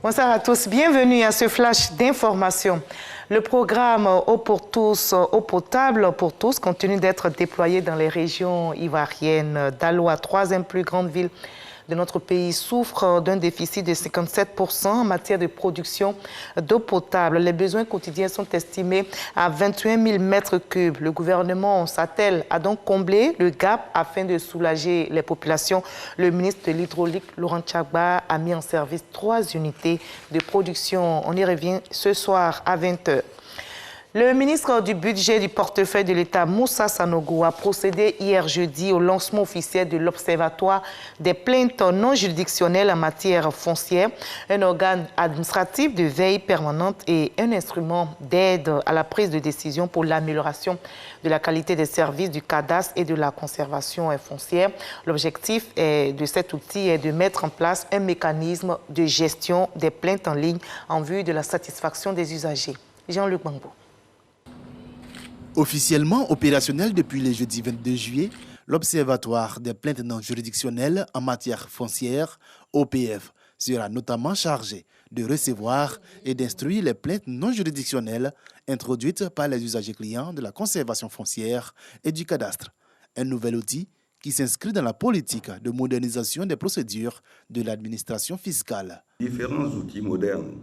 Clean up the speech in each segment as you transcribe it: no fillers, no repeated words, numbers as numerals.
Bonsoir à tous, bienvenue à ce flash d'information. Le programme Eau pour tous, eau potable pour tous continue d'être déployé dans les régions ivoiriennes. Daloa, troisième plus grande ville de notre pays, souffre d'un déficit de 57% en matière de production d'eau potable. Les besoins quotidiens sont estimés à 21 000 mètres cubes. Le gouvernement s'attelle à donc combler le gap afin de soulager les populations. Le ministre de l'Hydraulique, Laurent Tchagba, a mis en service 3 unités de production. On y revient ce soir à 20h. Le ministre du Budget du portefeuille de l'État, Moussa Sanogo, a procédé hier jeudi au lancement officiel de l'Observatoire des plaintes non juridictionnelles en matière foncière, un organe administratif de veille permanente et un instrument d'aide à la prise de décision pour l'amélioration de la qualité des services du cadastre et de la conservation foncière. L'objectif de cet outil est de mettre en place un mécanisme de gestion des plaintes en ligne en vue de la satisfaction des usagers. Jean-Luc Bangbo. Officiellement opérationnel depuis le jeudi 22 juillet, l'Observatoire des plaintes non juridictionnelles en matière foncière, OPF, sera notamment chargé de recevoir et d'instruire les plaintes non juridictionnelles introduites par les usagers clients de la conservation foncière et du cadastre. Un nouvel outil qui s'inscrit dans la politique de modernisation des procédures de l'administration fiscale. Différents outils modernes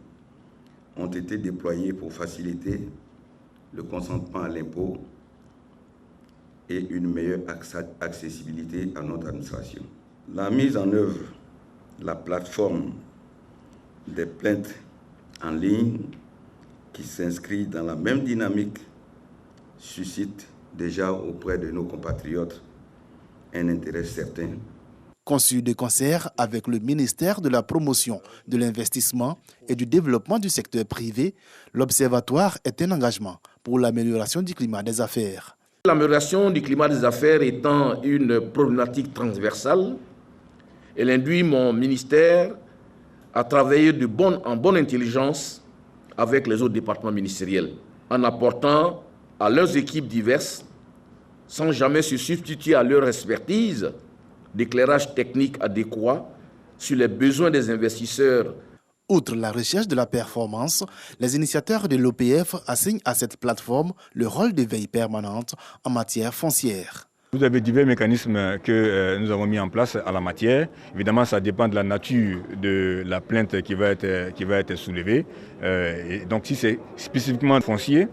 ont été déployés pour faciliter le consentement à l'impôt et une meilleure accessibilité à notre administration. La mise en œuvre de la plateforme des plaintes en ligne qui s'inscrit dans la même dynamique suscite déjà auprès de nos compatriotes un intérêt certain. Conçu de concert avec le ministère de la Promotion, de l'Investissement et du Développement du secteur privé, l'Observatoire est un engagement pour l'amélioration du climat des affaires. L'amélioration du climat des affaires étant une problématique transversale, elle induit mon ministère à travailler en bonne intelligence avec les autres départements ministériels, en apportant à leurs équipes diverses, sans jamais se substituer à leur expertise, d'éclairage technique adéquat sur les besoins des investisseurs. Outre la recherche de la performance, les initiateurs de l'OPF assignent à cette plateforme le rôle de veille permanente en matière foncière. Vous avez divers mécanismes que nous avons mis en place à la matière. Évidemment, ça dépend de la nature de la plainte qui va être soulevée. Et donc, si c'est spécifiquement foncier,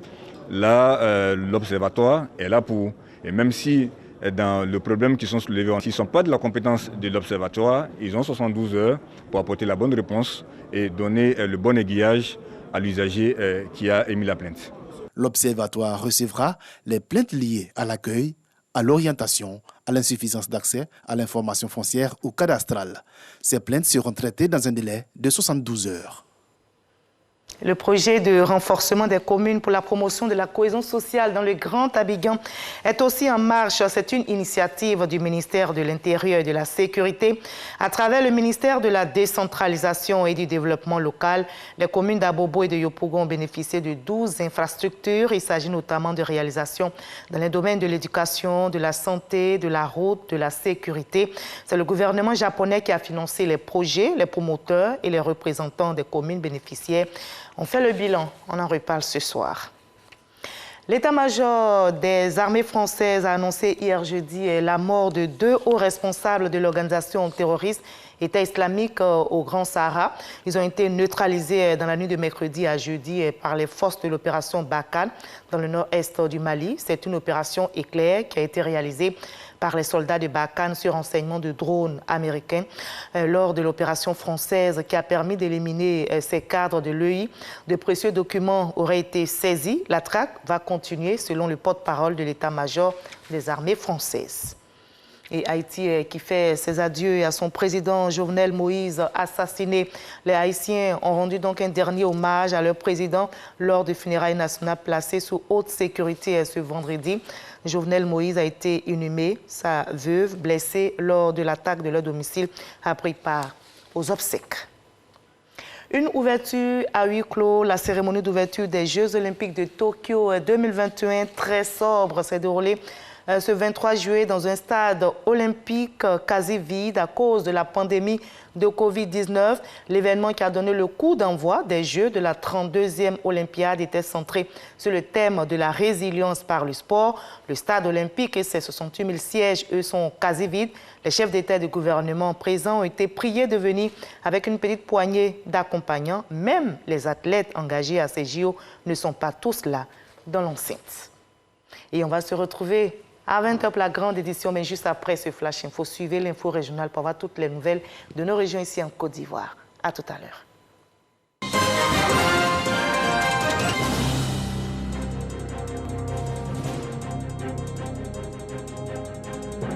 là, l'Observatoire est là pour. Et même si dans le problème qui sont soulevés, s'ils ne sont pas de la compétence de l'Observatoire, ils ont 72 heures pour apporter la bonne réponse et donner le bon aiguillage à l'usager qui a émis la plainte. L'Observatoire recevra les plaintes liées à l'accueil, à l'orientation, à l'insuffisance d'accès à l'information foncière ou cadastrale. Ces plaintes seront traitées dans un délai de 72 heures. Le projet de renforcement des communes pour la promotion de la cohésion sociale dans le Grand Abidjan est aussi en marche. C'est une initiative du ministère de l'Intérieur et de la Sécurité. À travers le ministère de la Décentralisation et du Développement local, les communes d'Abobo et de Yopougon ont bénéficié de 12 infrastructures. Il s'agit notamment de réalisations dans les domaines de l'éducation, de la santé, de la route, de la sécurité. C'est le gouvernement japonais qui a financé les projets, les promoteurs et les représentants des communes bénéficiaires. On fait le bilan, on en reparle ce soir. L'état-major des armées françaises a annoncé hier jeudi la mort de 2 hauts responsables de l'organisation terroriste État islamique au Grand Sahara. Ils ont été neutralisés dans la nuit de mercredi à jeudi par les forces de l'opération Barkhane dans le nord-est du Mali. C'est une opération éclair qui a été réalisée par les soldats de Barkhane sur renseignement de drones américains lors de l'opération française qui a permis d'éliminer ces cadres de l'EI. De précieux documents auraient été saisis. La traque va continuer selon le porte-parole de l'état-major des armées françaises. Et Haïti qui fait ses adieux à son président Jovenel Moïse assassiné. Les Haïtiens ont rendu donc un dernier hommage à leur président lors de funérailles nationales placées sous haute sécurité ce vendredi. Jovenel Moïse a été inhumé, sa veuve blessée lors de l'attaque de leur domicile a pris part aux obsèques. Une ouverture à huis clos, la cérémonie d'ouverture des Jeux olympiques de Tokyo 2021 très sobre s'est déroulée ce 23 juillet dans un stade olympique quasi vide à cause de la pandémie de Covid-19. L'événement qui a donné le coup d'envoi des Jeux de la 32e Olympiade était centré sur le thème de la résilience par le sport. Le stade olympique et ses 68 000 sièges, eux, sont quasi vides. Les chefs d'État et de gouvernement présents ont été priés de venir avec une petite poignée d'accompagnants. Même les athlètes engagés à ces JO ne sont pas tous là dans l'enceinte. Et on va se retrouver à 20h pour la grande édition, mais juste après ce Flash Info, suivez l'info régionale pour avoir toutes les nouvelles de nos régions ici en Côte d'Ivoire. À tout à l'heure.